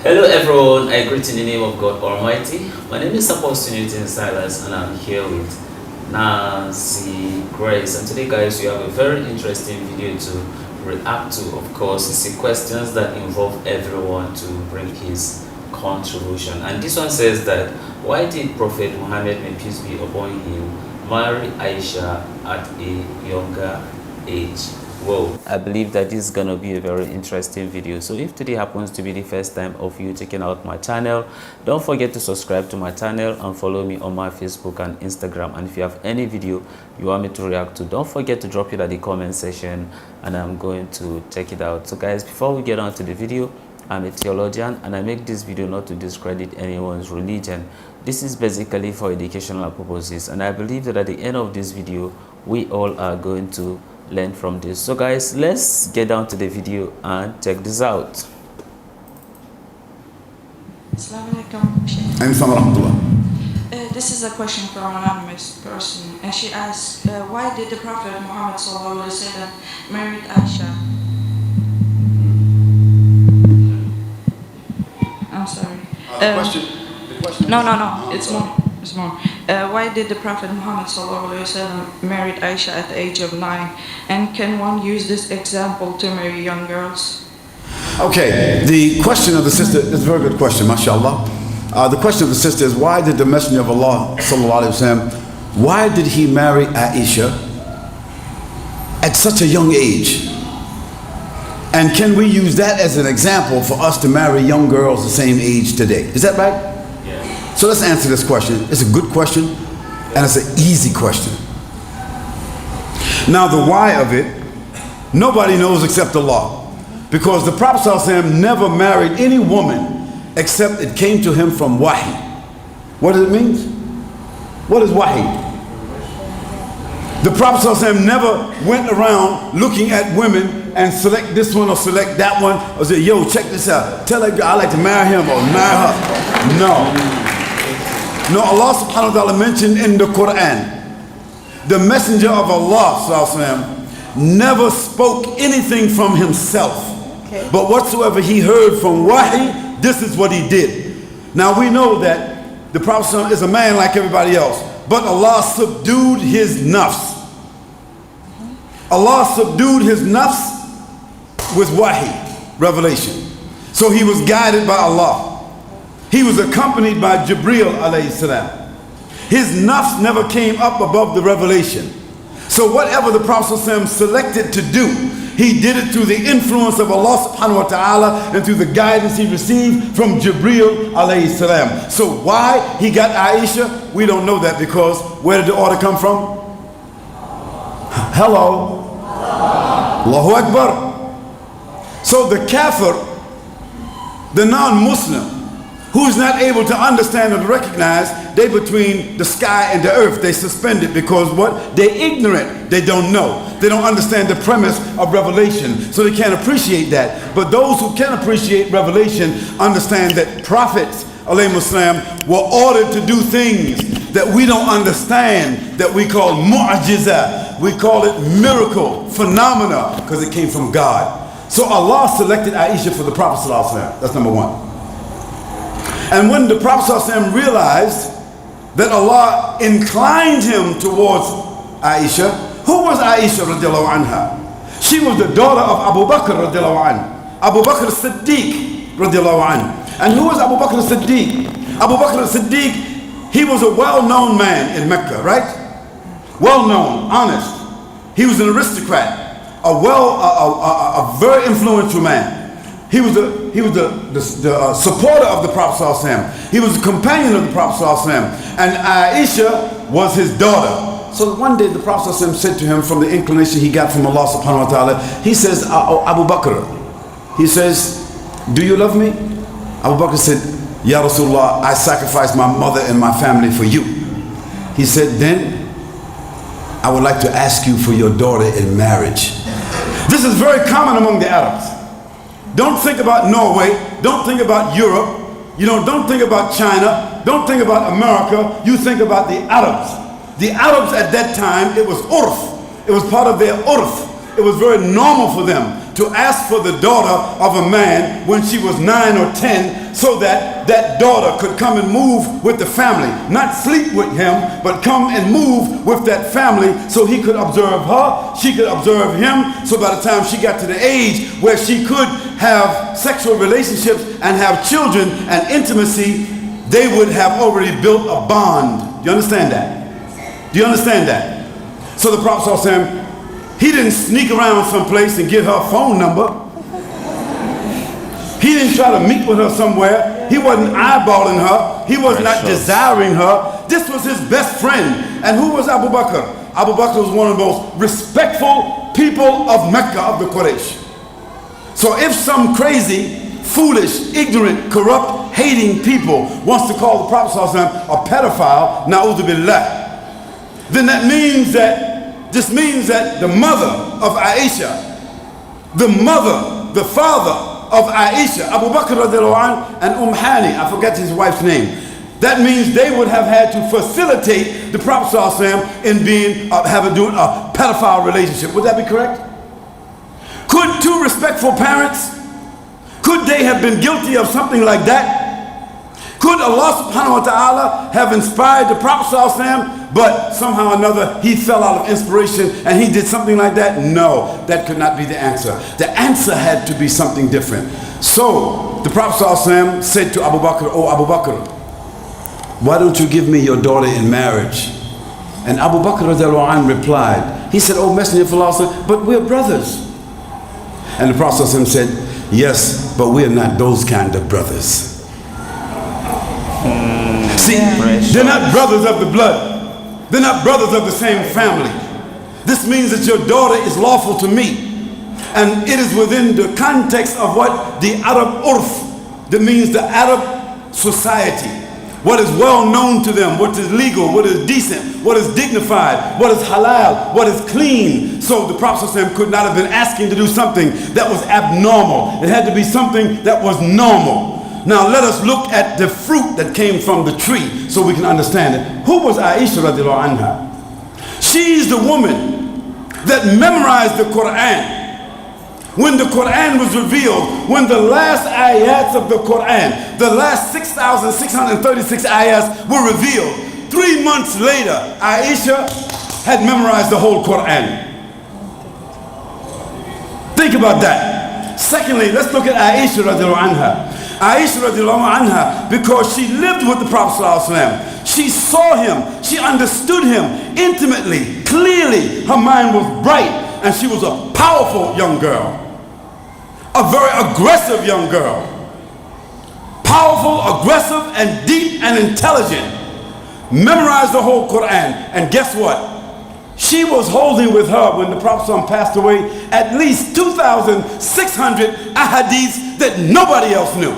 Hello everyone, I greet in the name of God Almighty. My name is Apostle Silas and I'm here with Nancy Grace. And today guys, we have a very interesting video to react to. Of course, it's the questions that involve everyone to bring his contribution. And this one says that, why did Prophet Muhammad, may peace be upon him, marry Aisha at a younger age? Whoa, I believe that this is gonna be a very interesting video. So if today happens to be the first time of you checking out my channel, don't forget to subscribe to my channel and follow me on my Facebook and Instagram. And if you have any video you want me to react to, don't forget to drop it at the comment section and I'm going to check it out. So guys, before we get on to the video, I'm a theologian and I make this video not to discredit anyone's religion. This is basically for educational purposes, and I believe that at the end of this video we all are going to learn from this. So guys, let's get down to the video and check this out. Islamic. This is a question from an anonymous person, and she asks, why did the Prophet Muhammad ﷺ married Aisha? I'm sorry. The question No. It's more. Why did the Prophet Muhammad ﷺ married Aisha at the age of 9? And can one use this example to marry young girls? Okay, the question of the sister is a very good question, mashallah. The question of the sister is, why did the Messenger of Allah sallallahu alaihi wasallam, why did he marry Aisha at such a young age? And can we use that as an example for us to marry young girls the same age today? Is that right? Yeah. So let's answer this question. It's a good question and it's an easy question. Now the why of it, nobody knows except Allah. Because the Prophet ﷺ never married any woman except it came to him from wahi. What does it mean? What is wahi? The Prophet ﷺ never went around looking at women and select this one or select that one or say, yo, check this out. Tell that girl I like to marry him or marry her. No, Allah subhanahu wa ta'ala mentioned in the Quran, the Messenger of Allah ﷺ never spoke anything from himself. Okay. But whatsoever he heard from wahi, this is what he did. Now we know that the Prophet ﷺ is a man like everybody else, but Allah subdued his nafs. Allah subdued his nafs with wahi, revelation. So he was guided by Allah. He was accompanied by Jibreel alayhi salam. His nafs never came up above the revelation. So whatever the Prophet ﷺ selected to do, he did it through the influence of Allah subhanahu wa ta'ala and through the guidance he received from Jibreel alayhi salam. So why he got Aisha, we don't know that, because where did the order come from? Hello. Allahu Akbar. So the kafir, the non-Muslim, who is not able to understand and recognize, they between the sky and the earth, they suspend it because what? They're ignorant, they don't know. They don't understand the premise of revelation, so they can't appreciate that. But those who can appreciate revelation understand that prophets, alayhi salam, were ordered to do things that we don't understand, that we call mu'jiza. We call it miracle, phenomena, because it came from God. So Allah selected Aisha for the Prophet sallallahu alaihi wasallam. That's number one. And when the Prophet ﷺ realized that Allah inclined him towards Aisha, who was Aisha radiallahu anha? She was the daughter of Abu Bakr radiallahu anhu. Abu Bakr Siddiq radiallahu anhu. And who was Abu Bakr Siddiq? Abu Bakr Siddiq, he was a well-known man in Mecca, right? Well-known, honest. He was an aristocrat, a very influential man. He was the supporter of the Prophet ﷺ. He was the companion of the Prophet ﷺ. And Aisha was his daughter. So one day the Prophet ﷺ said to him, from the inclination he got from Allah subhanahu wa ta'ala, he says, Abu Bakr, he says, do you love me? Abu Bakr said, Ya Rasulullah, I sacrificed my mother and my family for you. He said, then I would like to ask you for your daughter in marriage. This is very common among the Arabs. Don't think about Norway, don't think about Europe, don't think about China, don't think about America, you think about the Arabs. The Arabs at that time, it was urf, it was part of their urf. It was very normal for them to ask for the daughter of a man when she was 9 or 10, so that that daughter could come and move with the family. Not sleep with him, but come and move with that family so he could observe her, she could observe him. So by the time she got to the age where she could have sexual relationships and have children and intimacy, they would have already built a bond. Do you understand that? Do you understand that? So the Prophet ﷺ, he didn't sneak around someplace and get her phone number. He didn't try to meet with her somewhere. He wasn't eyeballing her. He was not desiring her. This was his best friend. And who was Abu Bakr? Abu Bakr was one of the most respectful people of Mecca, of the Quraysh. So if some crazy, foolish, ignorant, corrupt, hating people wants to call the Prophet ﷺ a pedophile, na'udhu billah, then that means that this means that the mother of Aisha, the father of Aisha, Abu Bakr radiallahu anhu, and Hani, I forget his wife's name. That means they would have had to facilitate the Prophet ﷺ in doing a pedophile relationship. Would that be correct? Could two respectful parents, could they have been guilty of something like that? Could Allah subhanahu wa ta'ala have inspired the Prophet ﷺ, but somehow or another he fell out of inspiration and he did something like that? No, that could not be the answer. The answer had to be something different. So the Prophet ﷺ said to Abu Bakr, "Oh Abu Bakr, why don't you give me your daughter in marriage?" And Abu Bakr radiallahu anhu replied, he said, "Oh Messenger of Allah, but we're brothers." And the Prophet ﷺ said, "Yes, but we're not those kind of brothers." See, they're not brothers of the blood. They're not brothers of the same family. This means that your daughter is lawful to me. And it is within the context of what the Arab urf, that means the Arab society. What is well known to them, what is legal, what is decent, what is dignified, what is halal, what is clean. So the Prophet ﷺ could not have been asking to do something that was abnormal. It had to be something that was normal. Now let us look at the fruit that came from the tree so we can understand it. Who was Aisha radiallahu anha? She's the woman that memorized the Quran. When the Quran was revealed, when the last ayats of the Quran, the last 6,636 ayats were revealed, 3 months later, Aisha had memorized the whole Quran. Think about that. Secondly, let's look at Aisha radiallahu anha. Aisha radiallahu anha, because she lived with the Prophet ﷺ. She saw him, she understood him intimately, clearly. Her mind was bright and she was a powerful young girl. A very aggressive young girl. Powerful, aggressive, and deep and intelligent. Memorized the whole Quran. And guess what? She was holding with her when the Prophet ﷺ passed away at least 2,600 ahadiths that nobody else knew.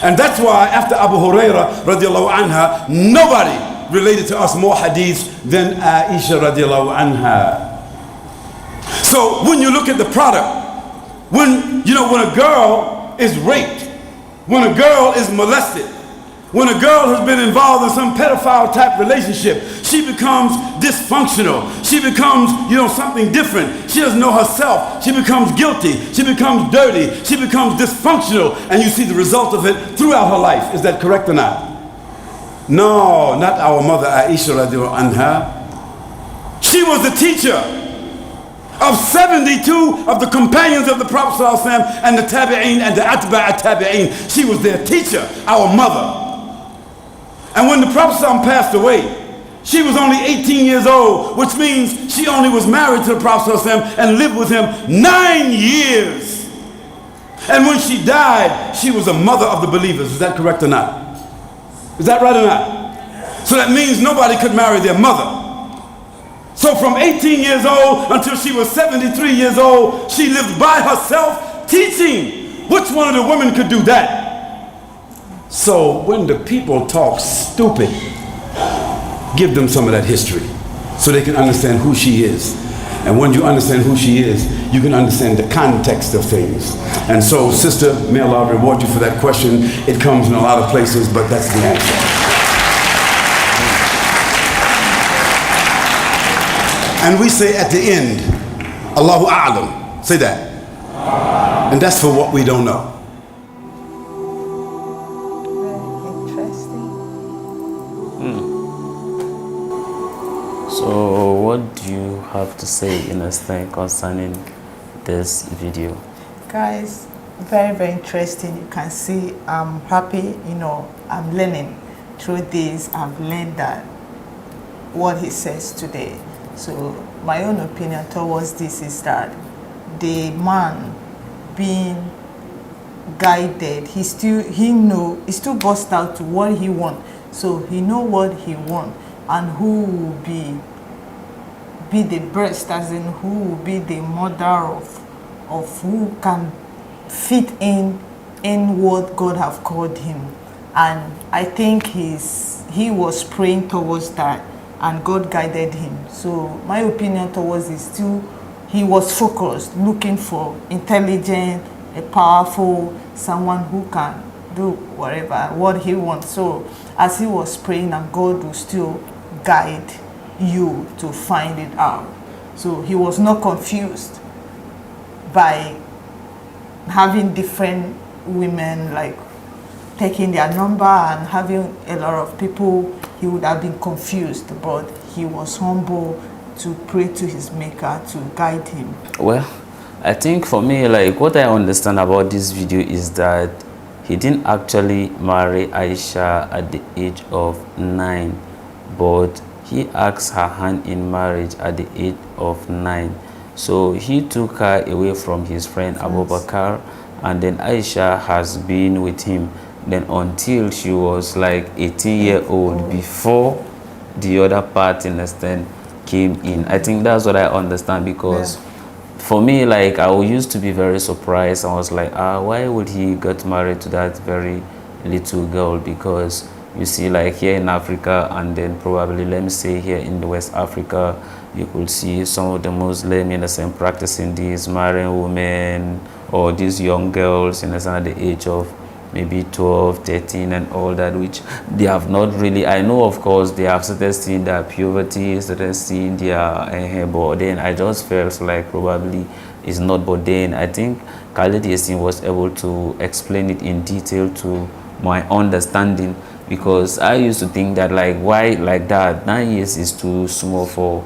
And that's why after Abu Hurairah radiallahu anha, nobody related to us more hadiths than Aisha radiallahu anha. So when you look at the product, when a girl is raped, when a girl is molested, when a girl has been involved in some pedophile type relationship, she becomes dysfunctional. She becomes, something different. She doesn't know herself. She becomes guilty. She becomes dirty. She becomes dysfunctional. And you see the result of it throughout her life. Is that correct or not? No, not our mother Aisha radiallahu anha. She was the teacher of 72 of the companions of the Prophet ﷺ and the tabi'een and the atba' tabi'een. She was their teacher, our mother. And when the Prophet ﷺ passed away, she was only 18 years old, which means she only was married to the Prophet ﷺ and lived with him 9 years. And when she died, she was a mother of the believers. Is that correct or not? Is that right or not? So that means nobody could marry their mother. So from 18 years old until she was 73 years old, she lived by herself teaching. Which one of the women could do that? So when the people talk stupid, give them some of that history so they can understand who she is. And when you understand who she is, you can understand the context of things. And so, sister, may Allah reward you for that question. It comes in a lot of places, but that's the answer. And we say at the end, Allahu A'lam. Say that. And that's for what we don't know. Very interesting. So what do you have to say, Ernestine, concerning this video? Guys, very, very interesting. You can see I'm happy, I'm learning through this. I've learned that what he says today. So my own opinion towards this is that the man being guided, he still burst out to what he want. So he know what he want and who will be the breast, as in who will be the mother of who can fit in what God have called him. And I think he was praying towards that, and God guided him. So my opinion towards this too, he was focused, looking for intelligent, a powerful, someone who can do what he wants. So as he was praying, and God will still guide you to find it out. So he was not confused by having different women, like taking their number and having a lot of people. He would have been confused, but he was humble to pray to his maker to guide him. Well, I think for me, like, what I understand about this video is that he didn't actually marry Aisha at the age of 9, but he asked her hand in marriage at the age of 9. So he took her away from his friend Abu Bakr, and then Aisha has been with him then until she was like 18-year-old before the other part, understand, came in. I think that's what I understand, because for me, like, I used to be very surprised. I was like, why would he get married to that very little girl? Because you see, like, here in Africa, and then probably, let me say, here in the West Africa, you could see some of the Muslim innocent practicing these, marrying women or these young girls at the age of maybe 12, 13 and all that, which they have not really, I know of course they have started seeing their puberty, started seeing their hair, but then I just felt like probably it's not. But then I think Khalid Yasin was able to explain it in detail to my understanding, because I used to think that, like, why like that, 9 years is too small for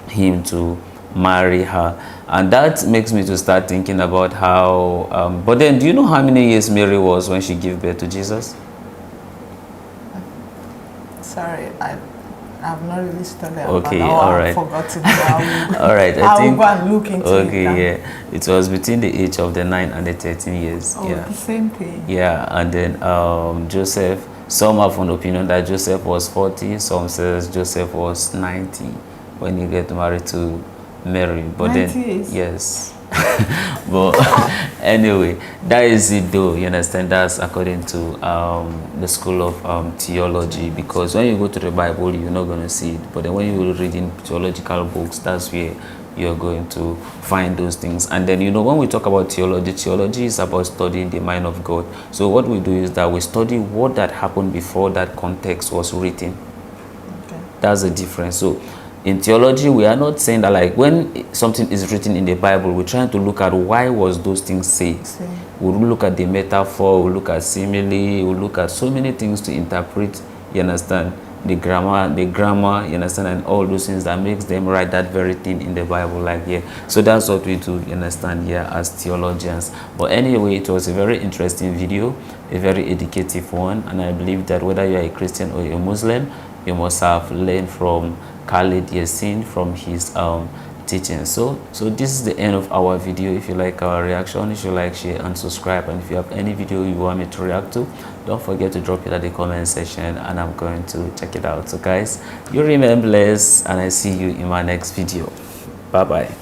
him to marry her. And that makes me to start thinking about how but then, do you know how many years Mary was when she gave birth to Jesus? Sorry, I've not really studied. Okay, about all I've right. forgotten. All right, I think I will go and look into it. Okay, yeah, it was between the age of the 9 and the 13 years. Oh, yeah, the same thing. Yeah, and then Joseph, some have an opinion that Joseph was 40, some says Joseph was 90 when he get married to Mary. But 90 then years. yes. But anyway, that is it though, you understand. That's according to the school of theology, because when you go to the Bible you're not going to see it, but then when you read in theological books, that's where you're going to find those things. And then, when we talk about theology is about studying the mind of God. So what we do is that we study what that happened before that context was written. Okay. That's the difference. So in theology, we are not saying that, like, when something is written in the Bible, we're trying to look at why was those things said. We'll look at the metaphor, we'll look at simile, we'll look at so many things to interpret, you understand, the grammar, you understand, and all those things that makes them write that very thing in the Bible, like, yeah. So that's what we do, you understand, yeah, as theologians. But anyway, it was a very interesting video, a very educative one, and I believe that whether you are a Christian or a Muslim, you must have learned from Khalid Yasin, from his teaching. So this is the end of our video. If you like our reaction, you should like, share and subscribe. And if you have any video you want me to react to, don't forget to drop it at the comment section and I'm going to check it out. So guys, you remain blessed and I see you in my next video. Bye bye.